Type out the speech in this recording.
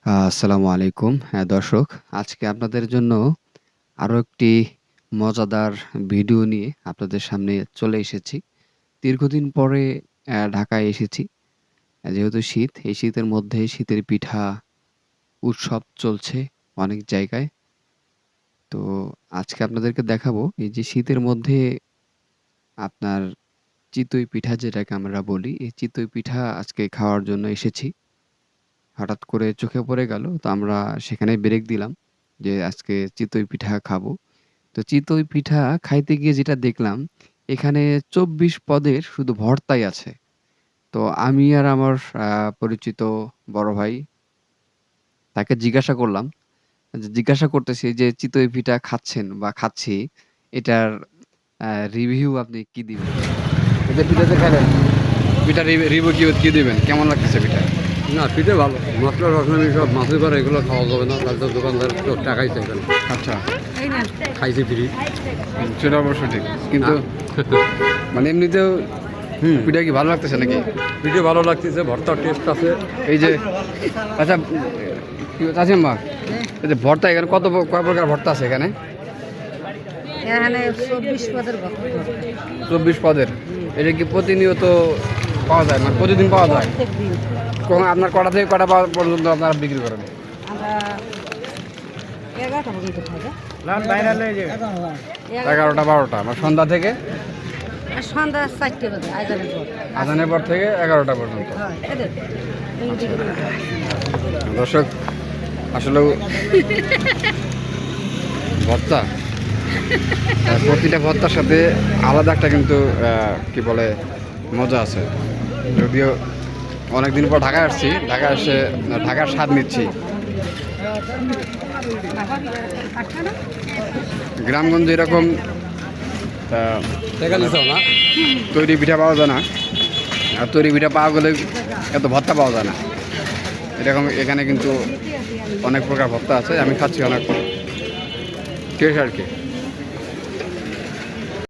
আসসালামু আলাইকুম। হ্যাঁ, দর্শক, আজকে আপনাদের জন্য আরো একটি মজাদার ভিডিও নিয়ে আপনাদের সামনে চলে এসেছি। দীর্ঘদিন পরে ঢাকায় এসেছি। যেহেতু শীত, এই শীতের মধ্যে শীতের পিঠা উৎসব চলছে অনেক জায়গায়। তো আজকে আপনাদেরকে দেখাবো এই যে শীতের মধ্যে আপনার চিতই পিঠা যেটাকে আমরা বলি, এই চিতই পিঠা আজকে খাওয়ার জন্য এসেছি। হঠাৎ করে চোখে পড়ে গেল। তো আমরা সেখানেই ব্রেক দিলাম যে আজকে চিতই পিঠা খাবো। তো চিতই পিঠা খাইতে গিয়ে যেটা দেখলাম, এখানে ২৪ পদের শুধু ভর্তাই আছে। তো আমি আর আমার আ পরিচিত বড় ভাই তাকে জিজ্ঞাসা করলাম। জিজ্ঞাসা করতেছি যে চিতই পিঠা খাচ্ছেন বা খাচ্ছি, এটার আ রিভিউ আপনি কি দিবেন? এই যে পিঠা যে খাইলেন, পিঠার রিভিউ কি দিবেন? কেমন লাগতেছে পিঠা? না পিঠে ভালো মশলা রসনামি সব মাছের পাড়া এগুলো খাওয়া যাবে না তাহলে তো দোকানদার তো টাকাই চাইবে না আচ্ছা, খাইছে ফ্রি সেটা অবশ্য ঠিক। কিন্তু মানে এমনিতেও পিঠা কি ভালো লাগতেছে নাকি? পিঠে ভালো লাগতেছে ভর্তার টেস্ট আছে এই যে আচ্ছা, চাচিম্মা, এই যে ভর্তা এখানে কয় প্রকার ভর্তা আছে এখানে? এখানে 24 পদের ভর্তা। ২৪ পদের। এটা কি প্রতিনিয়ত পাওয়া যায়, মানে প্রতিদিন পাওয়া যায়? প্রত্যেকদিন আপনার কটা থেকে কটা পর্যন্ত আপনারা বিক্রি করেন? আমরা 11টা পর্যন্ত খাই। 11টা 12টা, মানে সন্ধ্যা থেকে আর সন্ধ্যা 4টে বাজে আজানের পর। আজানের পর থেকে 11টা পর্যন্ত। হ্যাঁ, এদের দর্শক, আসলে ভর্তা, প্রতিটা ভর্তার সাথে আলাদা একটা কিন্তু কি বলে মজা আছে। যদিও অনেকদিন পর ঢাকায় আসছি, ঢাকায় এসে ঢাকার স্বাদ নিচ্ছি। গ্রামগঞ্জে এরকম না তৈরি পিঠা পাওয়া যায় না, আর তৈরি পিঠা পাওয়া গেলে এত ভর্তা পাওয়া যায় না। এরকম এখানে কিন্তু অনেক প্রকার ভর্তা আছে, আমি খাচ্ছি অনেক টেস্ট আর কি।